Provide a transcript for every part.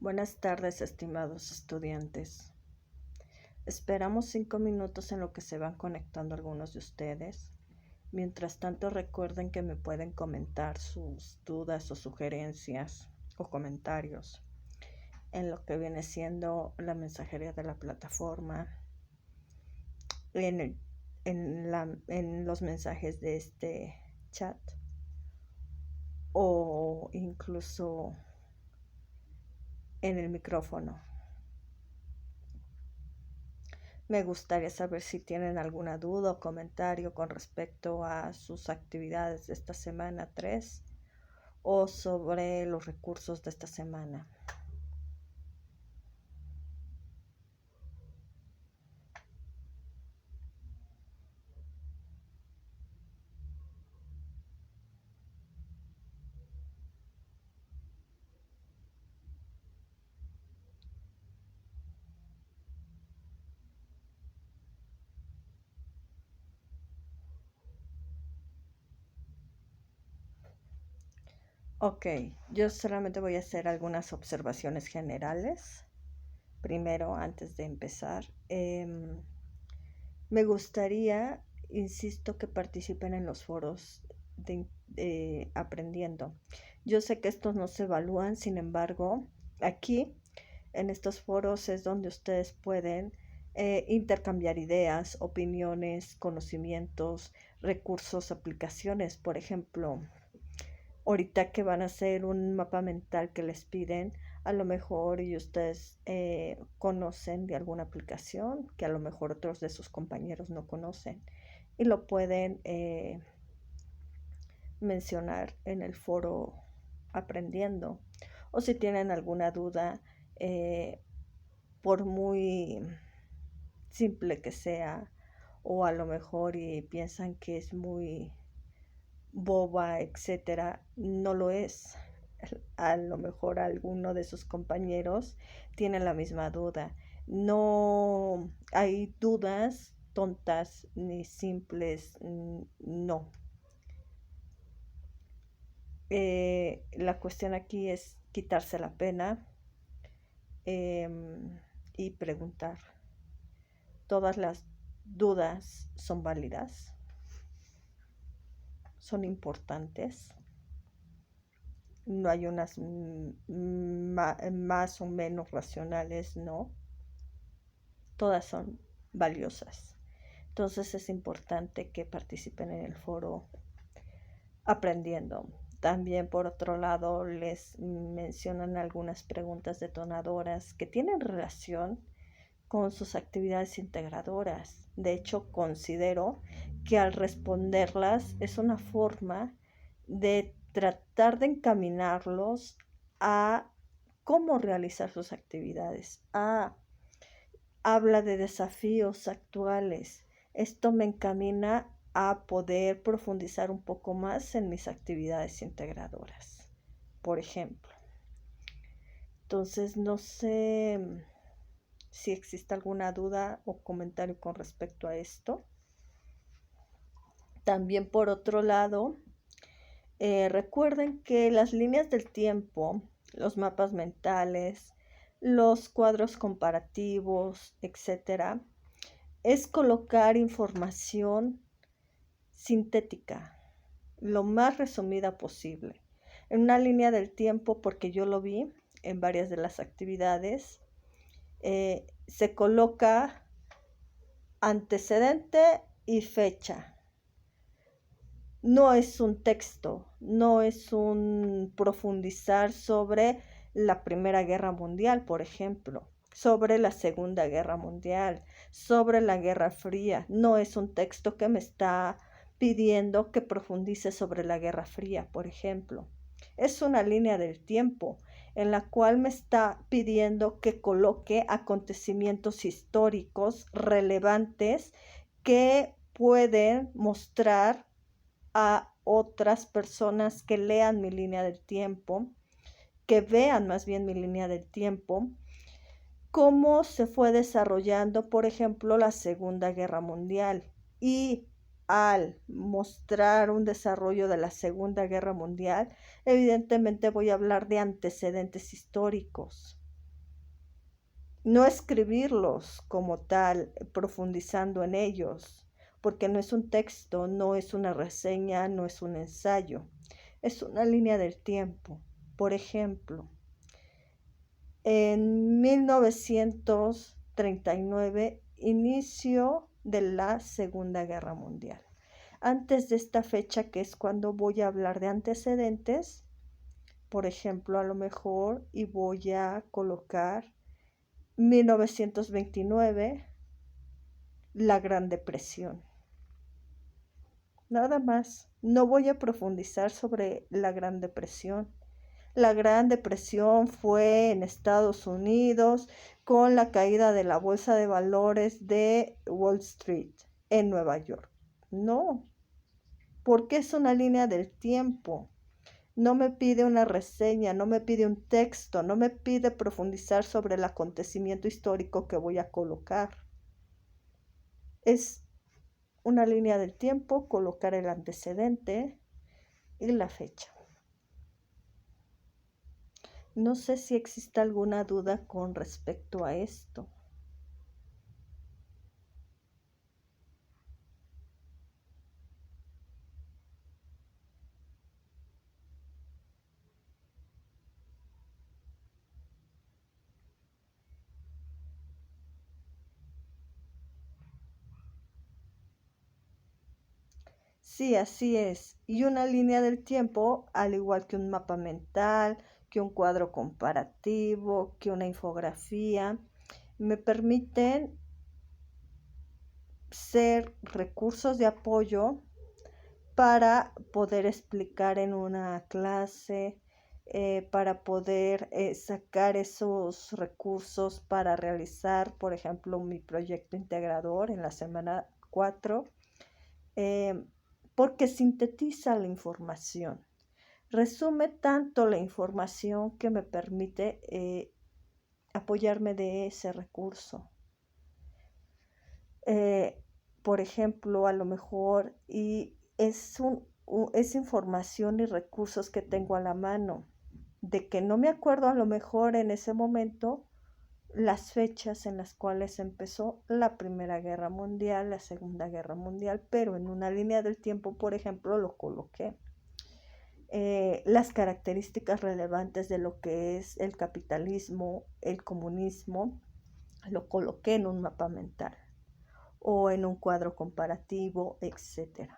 Buenas tardes, estimados estudiantes. Esperamos 5 minutos en lo que se van conectando algunos de ustedes. Mientras tanto, recuerden que me pueden comentar sus dudas o sugerencias o comentarios en lo que viene siendo la mensajería de la plataforma, en los mensajes de este chat o incluso en el micrófono. Me gustaría saber si tienen alguna duda o comentario con respecto a sus actividades de esta semana 3 o sobre los recursos de esta semana. Ok, yo solamente voy a hacer algunas observaciones generales. Primero, antes de empezar, me gustaría, insisto, que participen en los foros de aprendiendo. Yo sé que estos no se evalúan, sin embargo, aquí en estos foros es donde ustedes pueden intercambiar ideas, opiniones, conocimientos, recursos, aplicaciones. Por ejemplo, ahorita que van a hacer un mapa mental que les piden, a lo mejor y ustedes conocen de alguna aplicación que a lo mejor otros de sus compañeros no conocen y lo pueden mencionar en el foro aprendiendo. O si tienen alguna duda, por muy simple que sea, o a lo mejor y piensan que es muy boba, etcétera, no lo es. A lo mejor alguno de sus compañeros tiene la misma duda. No hay dudas tontas ni simples, no. La cuestión aquí es quitarse la pena y preguntar. Todas las dudas son válidas, son importantes. No hay unas más o menos racionales, no. Todas son valiosas. Entonces es importante que participen en el foro aprendiendo. También por otro lado les mencionan algunas preguntas detonadoras que tienen relación con sus actividades integradoras. De hecho, considero que al responderlas es una forma de tratar de encaminarlos a cómo realizar sus actividades. Habla de desafíos actuales. Esto me encamina a poder profundizar un poco más en mis actividades integradoras, por ejemplo. Entonces, no sé si existe alguna duda o comentario con respecto a esto. También por otro lado, recuerden que las líneas del tiempo, los mapas mentales, los cuadros comparativos, etcétera, es colocar información sintética, lo más resumida posible, en una línea del tiempo, porque yo lo vi en varias de las actividades. Se coloca antecedente y fecha. No es un texto, no es un profundizar sobre la Primera Guerra Mundial, por ejemplo, sobre la Segunda Guerra Mundial, sobre la Guerra Fría. No es un texto que me está pidiendo que profundice sobre la Guerra Fría, por ejemplo. Es una línea del tiempo en la cual me está pidiendo que coloque acontecimientos históricos relevantes que pueden mostrar a otras personas que lean mi línea del tiempo, que vean más bien mi línea del tiempo, cómo se fue desarrollando, por ejemplo, la Segunda Guerra Mundial. Y al mostrar un desarrollo de la Segunda Guerra Mundial, evidentemente voy a hablar de antecedentes históricos. no escribirlos como tal, profundizando en ellos, porque no es un texto, no es una reseña, no es un ensayo, es una línea del tiempo. Por ejemplo, en 1939, inicio de la Segunda Guerra Mundial. Antes de esta fecha, que es cuando voy a hablar de antecedentes, por ejemplo, a lo mejor, y voy a colocar 1929, la Gran Depresión. Nada más. No voy a profundizar sobre la Gran Depresión. La Gran Depresión fue en Estados Unidos con la caída de la bolsa de valores de Wall Street en Nueva York. No, porque es una línea del tiempo. No me pide una reseña, no me pide un texto, no me pide profundizar sobre el acontecimiento histórico que voy a colocar. Es una línea del tiempo, colocar el antecedente y la fecha. No sé si existe alguna duda con respecto a esto. Sí, así es. Y una línea del tiempo, al igual que un mapa mental, que un cuadro comparativo, que una infografía, me permiten ser recursos de apoyo para poder explicar en una clase, para poder sacar esos recursos para realizar, por ejemplo, mi proyecto integrador en la semana 4, porque sintetiza la información. Resume tanto la información que me permite apoyarme de ese recurso. Por ejemplo, a lo mejor, y es información y recursos que tengo a la mano, de que no me acuerdo a lo mejor en ese momento las fechas en las cuales empezó la Primera Guerra Mundial, la Segunda Guerra Mundial, pero en una línea del tiempo, por ejemplo, lo coloqué. Las características relevantes de lo que es el capitalismo, el comunismo, lo coloqué en un mapa mental o en un cuadro comparativo, etc.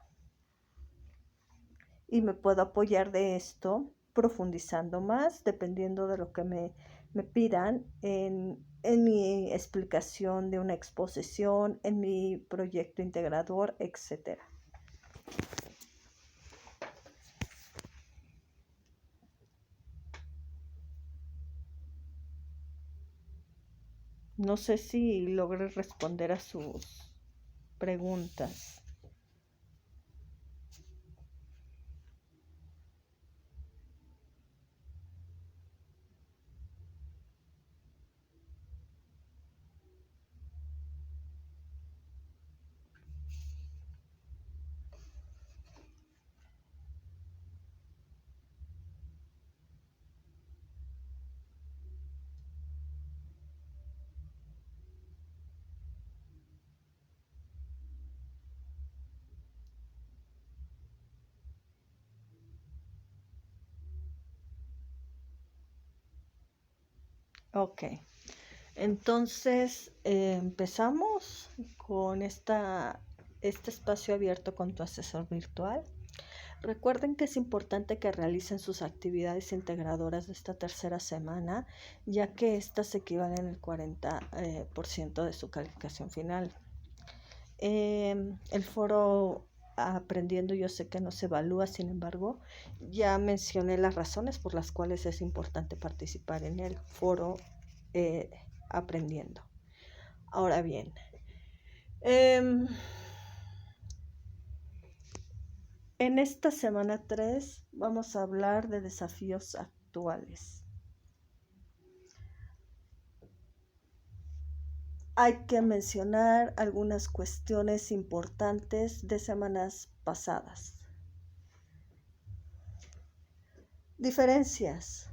Y me puedo apoyar de esto profundizando más, dependiendo de lo que me pidan en mi explicación de una exposición, en mi proyecto integrador, etc. No sé si logré responder a sus preguntas. Ok, entonces empezamos con este espacio abierto con tu asesor virtual. Recuerden que es importante que realicen sus actividades integradoras de esta tercera semana, ya que estas equivalen al 40% de su calificación final. El foro Aprendiendo, yo sé que no se evalúa, sin embargo, ya mencioné las razones por las cuales es importante participar en el foro Aprendiendo. Ahora bien, en esta semana 3 vamos a hablar de desafíos actuales. Hay que mencionar algunas cuestiones importantes de semanas pasadas. Diferencias.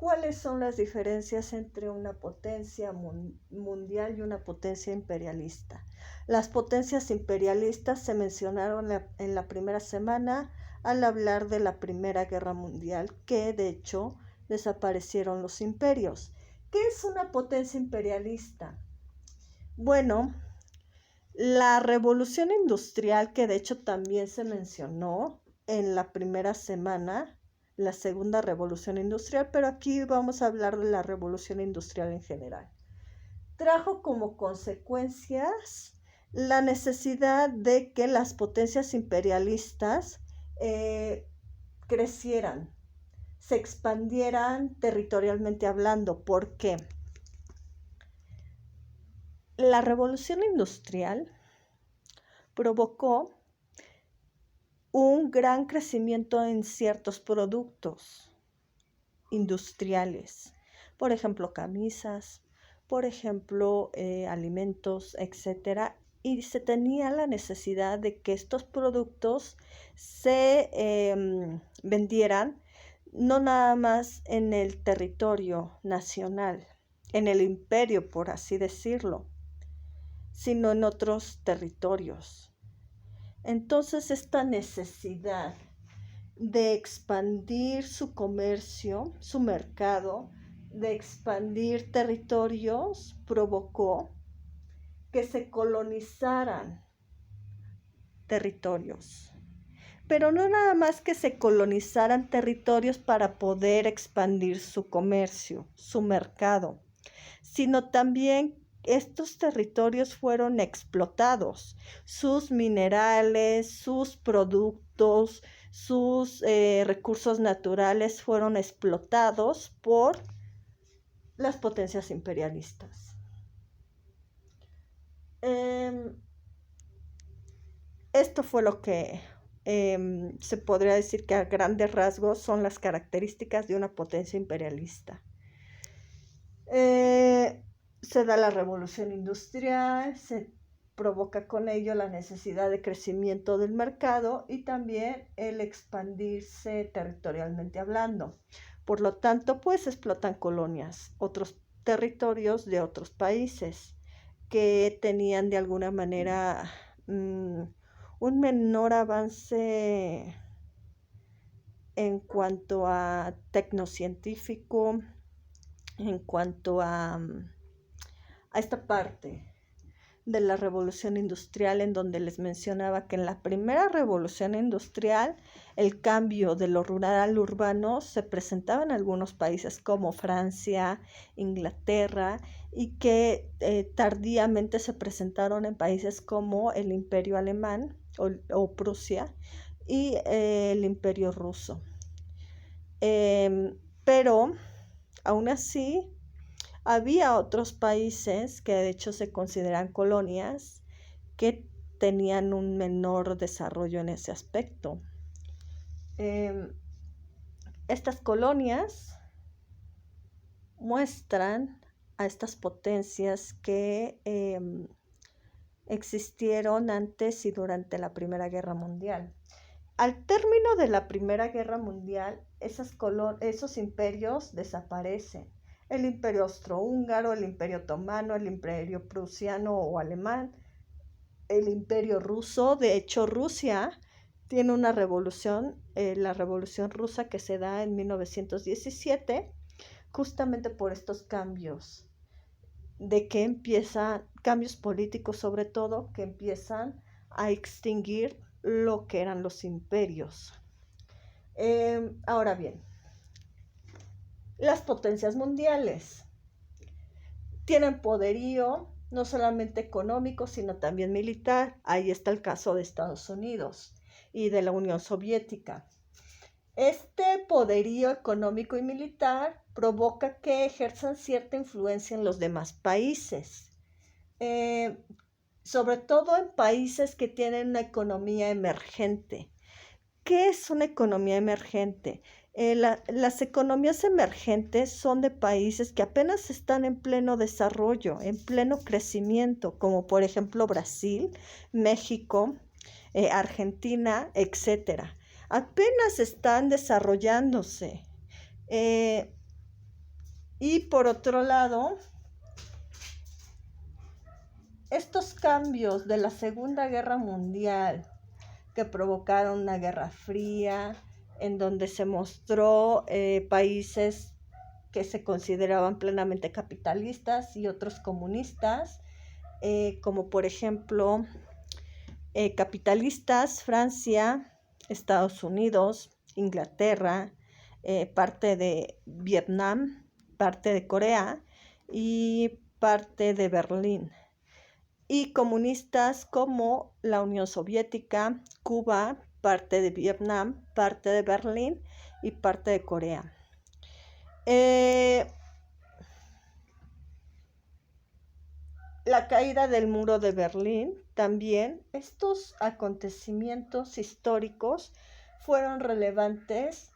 ¿Cuáles son las diferencias entre una potencia mundial y una potencia imperialista? Las potencias imperialistas se mencionaron en la primera semana al hablar de la Primera Guerra Mundial, que de hecho desaparecieron los imperios. ¿Qué es una potencia imperialista? Bueno, la revolución industrial, que de hecho también se mencionó en la primera semana, la segunda revolución industrial, pero aquí vamos a hablar de la revolución industrial en general. Trajo como consecuencias la necesidad de que las potencias imperialistas crecieran, se expandieran territorialmente hablando. ¿Por qué? La revolución industrial provocó un gran crecimiento en ciertos productos industriales, por ejemplo, camisas, por ejemplo, alimentos, etcétera, y se tenía la necesidad de que estos productos se vendieran no nada más en el territorio nacional, en el imperio, por así decirlo, sino en otros territorios. Entonces, esta necesidad de expandir su comercio, su mercado, de expandir territorios, provocó que se colonizaran territorios. Pero no nada más que se colonizaran territorios para poder expandir su comercio, su mercado, sino también estos territorios fueron explotados, sus minerales, sus productos, sus recursos naturales fueron explotados por las potencias imperialistas. Esto fue lo que se podría decir que a grandes rasgos son las características de una potencia imperialista. Se da la revolución industrial, se provoca con ello la necesidad de crecimiento del mercado y también el expandirse territorialmente hablando. Por lo tanto, pues explotan colonias, otros territorios de otros países que tenían de alguna manera un menor avance en cuanto a tecnocientífico, en cuanto a esta parte de la revolución industrial, en donde les mencionaba que en la primera revolución industrial el cambio de lo rural al urbano se presentaba en algunos países como Francia, Inglaterra, y que tardíamente se presentaron en países como el Imperio Alemán o Prusia y el Imperio Ruso. Pero aún así había otros países que de hecho se consideran colonias que tenían un menor desarrollo en ese aspecto. Estas colonias muestran a estas potencias que existieron antes y durante la Primera Guerra Mundial. Al término de la Primera Guerra Mundial, esos imperios desaparecen. El imperio austrohúngaro, el imperio otomano, el imperio prusiano o alemán, el imperio ruso. De hecho, Rusia tiene una revolución, la revolución rusa, que se da en 1917, justamente por estos cambios, de que empiezan, cambios políticos sobre todo, que empiezan a extinguir lo que eran los imperios. Ahora bien, las potencias mundiales tienen poderío no solamente económico, sino también militar. Ahí está el caso de Estados Unidos y de la Unión Soviética. Este poderío económico y militar provoca que ejerzan cierta influencia en los demás países, sobre todo en países que tienen una economía emergente. ¿Qué es una economía emergente? Las economías emergentes son de países que apenas están en pleno desarrollo, en pleno crecimiento, como por ejemplo Brasil, México, Argentina, etcétera. Apenas están desarrollándose. Y por otro lado, estos cambios de la Segunda Guerra Mundial que provocaron una guerra fría, en donde se mostró países que se consideraban plenamente capitalistas y otros comunistas, como por ejemplo capitalistas, Francia, Estados Unidos, Inglaterra, parte de Vietnam, parte de Corea y parte de Berlín. Y comunistas como la Unión Soviética, Cuba, parte de Vietnam, parte de Berlín y parte de Corea. La caída del muro de Berlín, también estos acontecimientos históricos fueron relevantes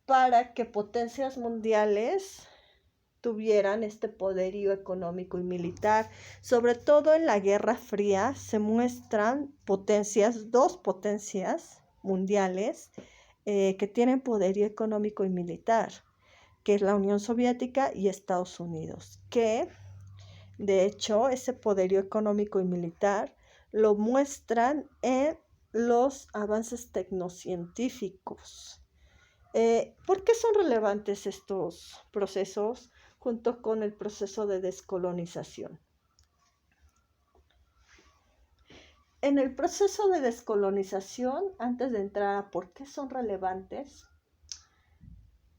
para que potencias mundiales tuvieran este poderío económico y militar. Sobre todo en la Guerra Fría se muestran dos potencias mundiales que tienen poderío económico y militar, que es la Unión Soviética y Estados Unidos, que de hecho ese poderío económico y militar lo muestran en los avances tecnocientíficos. ¿Por qué son relevantes estos procesos junto con el proceso de descolonización? En el proceso de descolonización, antes de entrar a por qué son relevantes,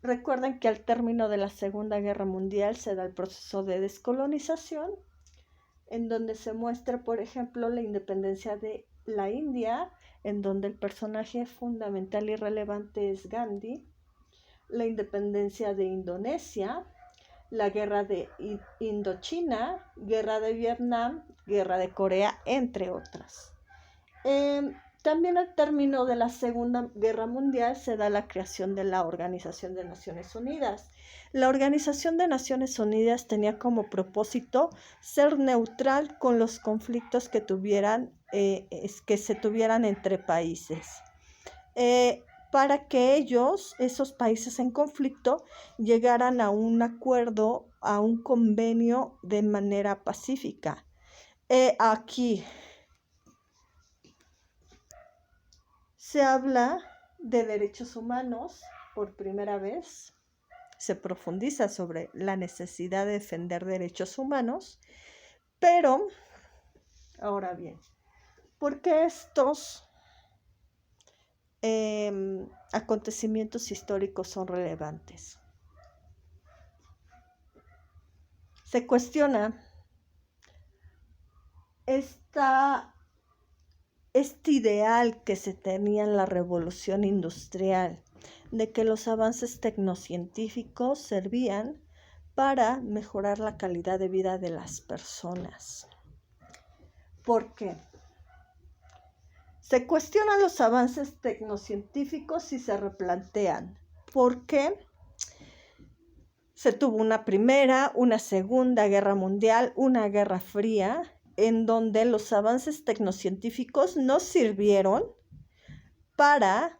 recuerden que al término de la Segunda Guerra Mundial se da el proceso de descolonización, en donde se muestra, por ejemplo, la independencia de la India, en donde el personaje fundamental y relevante es Gandhi, la independencia de Indonesia, la guerra de Indochina, guerra de Vietnam, guerra de Corea, entre otras. También al término de la Segunda Guerra Mundial se da la creación de la Organización de Naciones Unidas. La Organización de Naciones Unidas tenía como propósito ser neutral con los conflictos que se tuvieran entre países, para que esos países en conflicto, llegaran a un acuerdo, a un convenio de manera pacífica. Aquí se habla de derechos humanos por primera vez. Se profundiza sobre la necesidad de defender derechos humanos, pero, ahora bien, ¿por qué estos acontecimientos históricos son relevantes? Se cuestiona este ideal que se tenía en la revolución industrial, de que los avances tecnocientíficos servían para mejorar la calidad de vida de las personas. ¿Por qué? Se cuestionan los avances tecnocientíficos y se replantean por qué se tuvo una primera, una segunda guerra mundial, una guerra fría, en donde los avances tecnocientíficos no sirvieron para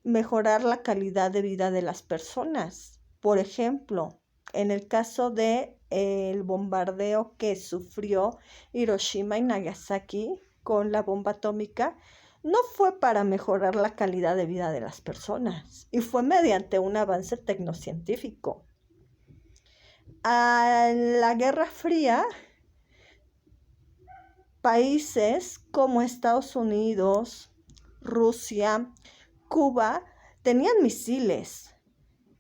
mejorar la calidad de vida de las personas. Por ejemplo, en el caso del bombardeo que sufrió Hiroshima y Nagasaki con la bomba atómica, no fue para mejorar la calidad de vida de las personas, y fue mediante un avance tecnocientífico. A la Guerra Fría, países como Estados Unidos, Rusia, Cuba, tenían misiles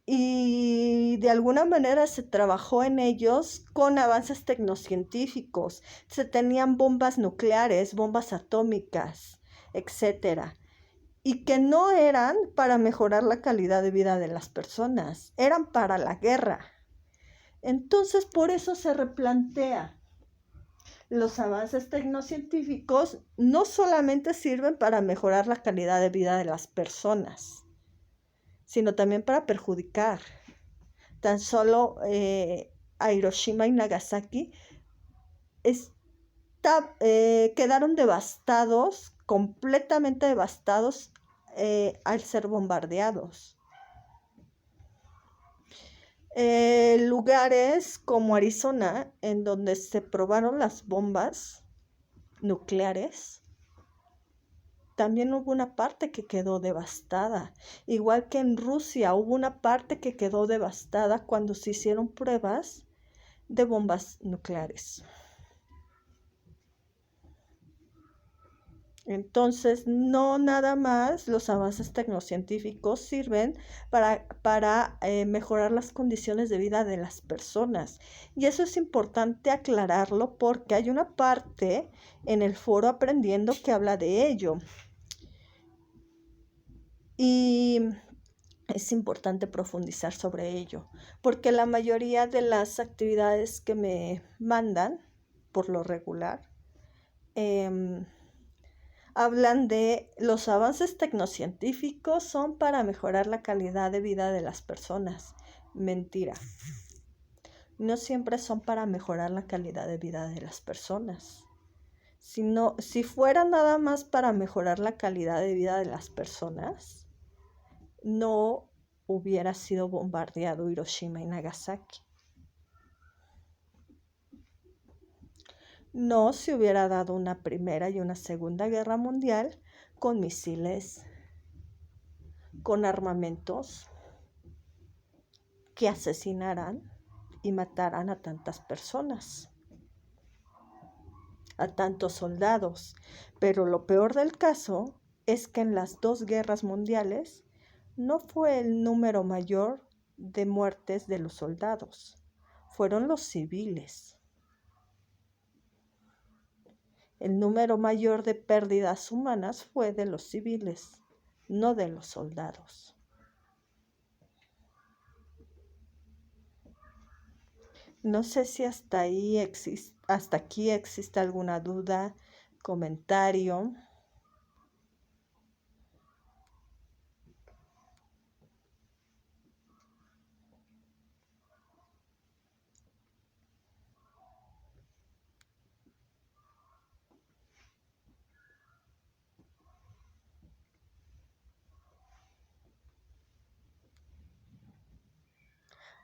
y de alguna manera se trabajó en ellos con avances tecnocientíficos. Se tenían bombas nucleares, bombas atómicas, etcétera, y que no eran para mejorar la calidad de vida de las personas, eran para la guerra. Entonces, por eso se replantea. Los avances tecnocientíficos no solamente sirven para mejorar la calidad de vida de las personas, sino también para perjudicar. Tan solo a Hiroshima y Nagasaki quedaron devastados, completamente devastados al ser bombardeados. Lugares como Arizona, en donde se probaron las bombas nucleares, también hubo una parte que quedó devastada. Igual que en Rusia hubo una parte que quedó devastada cuando se hicieron pruebas de bombas nucleares. Entonces, no nada más los avances tecnocientíficos sirven para mejorar las condiciones de vida de las personas. Y eso es importante aclararlo porque hay una parte en el foro Aprendiendo que habla de ello. Y es importante profundizar sobre ello, porque la mayoría de las actividades que me mandan, por lo regular, hablan de los avances tecnocientíficos son para mejorar la calidad de vida de las personas. Mentira. No siempre son para mejorar la calidad de vida de las personas. Si fuera nada más para mejorar la calidad de vida de las personas, no hubiera sido bombardeado Hiroshima y Nagasaki. No se hubiera dado una primera y una segunda guerra mundial con misiles, con armamentos que asesinaran y mataran a tantas personas, a tantos soldados. Pero lo peor del caso es que en las dos guerras mundiales no fue el número mayor de muertes de los soldados, fueron los civiles. El número mayor de pérdidas humanas fue de los civiles, no de los soldados. No sé si hasta aquí existe alguna duda, comentario.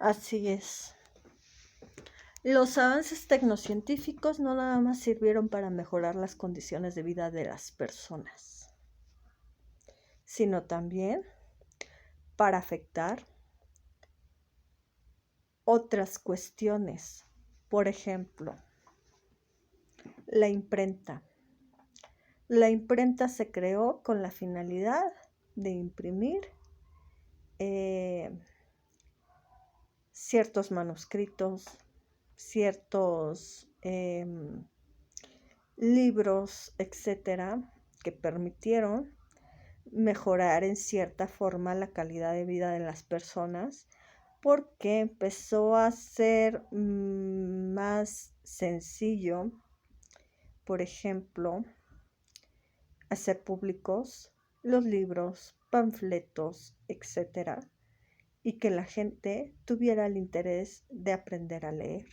Así es. Los avances tecnocientíficos no nada más sirvieron para mejorar las condiciones de vida de las personas, sino también para afectar otras cuestiones. Por ejemplo, la imprenta. La imprenta se creó con la finalidad de imprimir ciertos manuscritos, ciertos libros, etcétera, que permitieron mejorar en cierta forma la calidad de vida de las personas, porque empezó a ser más sencillo, por ejemplo, hacer públicos los libros, panfletos, etcétera, y que la gente tuviera el interés de aprender a leer.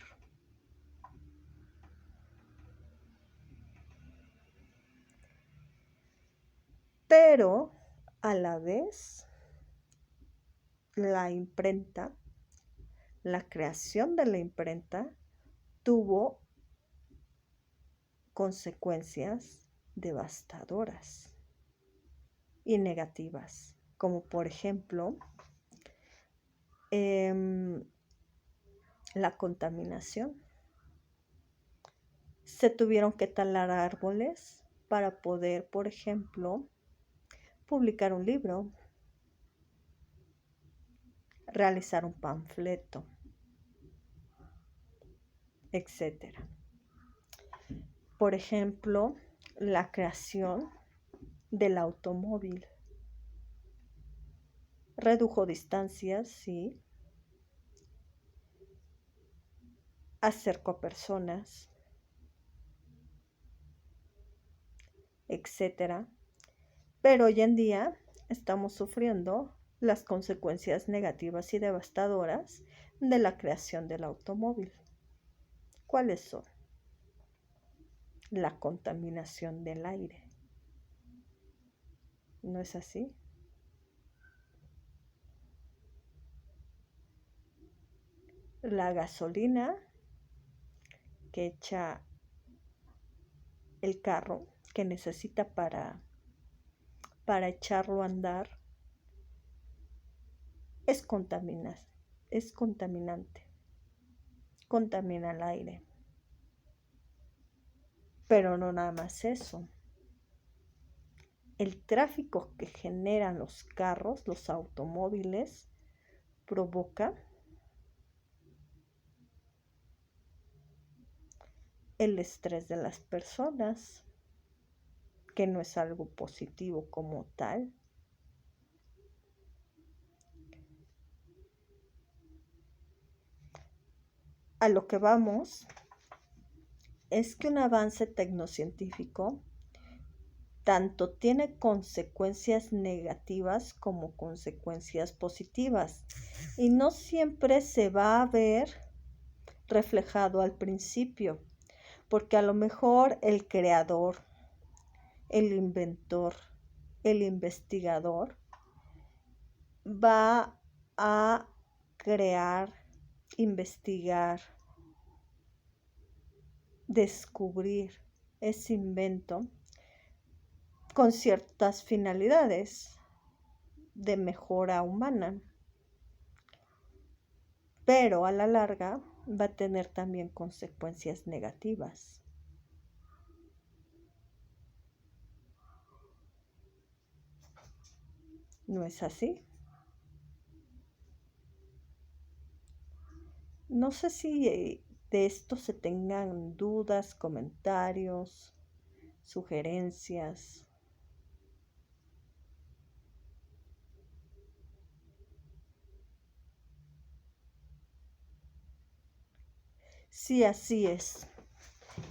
Pero a la vez, la imprenta, la creación de la imprenta, tuvo consecuencias devastadoras y negativas, como por ejemplo la contaminación. Se tuvieron que talar árboles para poder, por ejemplo, publicar un libro, realizar un panfleto, etc. Por ejemplo, la creación del automóvil. Redujo distancias, sí. Acercó a personas, etc. Pero hoy en día estamos sufriendo las consecuencias negativas y devastadoras de la creación del automóvil. ¿Cuáles son? La contaminación del aire. ¿No es así? la gasolina que echa el carro, que necesita para echarlo a andar, es contaminante, contamina el aire. Pero no nada más eso. El tráfico que generan los carros, los automóviles, provoca el estrés de las personas, que no es algo positivo como tal. A lo que vamos es que un avance tecnocientífico tanto tiene consecuencias negativas como consecuencias positivas, y no siempre se va a ver reflejado al principio, porque a lo mejor el creador, el inventor, el investigador va a crear, investigar, descubrir ese invento con ciertas finalidades de mejora humana, pero a la larga va a tener también consecuencias negativas. ¿No es así? No sé si de esto se tengan dudas, comentarios, sugerencias. Sí, así es.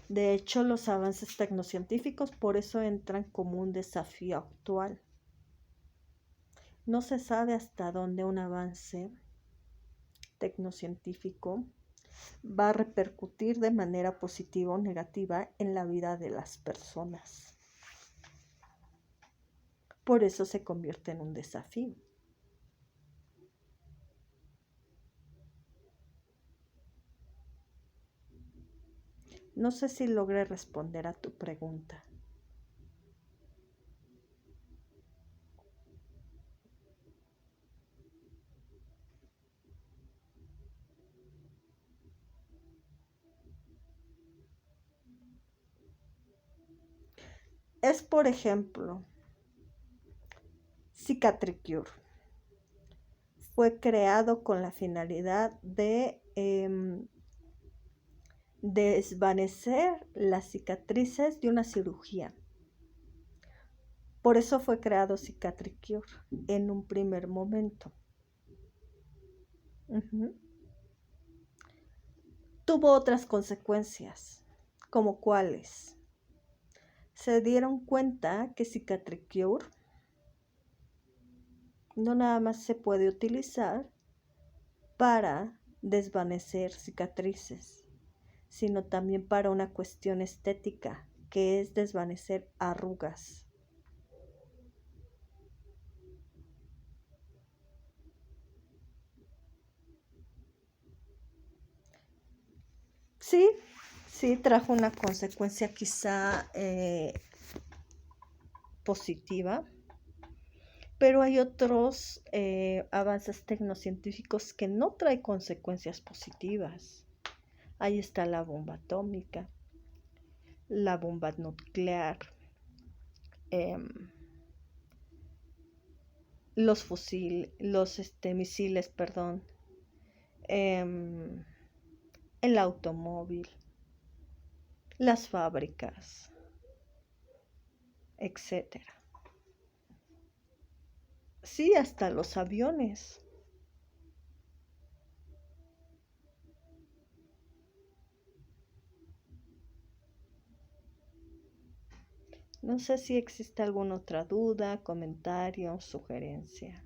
De hecho, los avances tecnocientíficos por eso entran como un desafío actual. No se sabe hasta dónde un avance tecnocientífico va a repercutir de manera positiva o negativa en la vida de las personas. Por eso se convierte en un desafío. No sé si logré responder a tu pregunta. Es, por ejemplo, Cicatricure. Fue creado con la finalidad de desvanecer las cicatrices de una cirugía. Por eso fue creado Cicatricure en un primer momento. Tuvo otras consecuencias, como cuáles. Se dieron cuenta que Cicatricure no nada más se puede utilizar para desvanecer cicatrices, sino también para una cuestión estética, que es desvanecer arrugas. Sí, trajo una consecuencia quizá positiva, pero hay otros avances tecnocientíficos que no traen consecuencias positivas. Ahí está la bomba atómica, la bomba nuclear, los misiles, el automóvil, las fábricas, etcétera. Sí, hasta los aviones. No sé si existe alguna otra duda, comentario, sugerencia.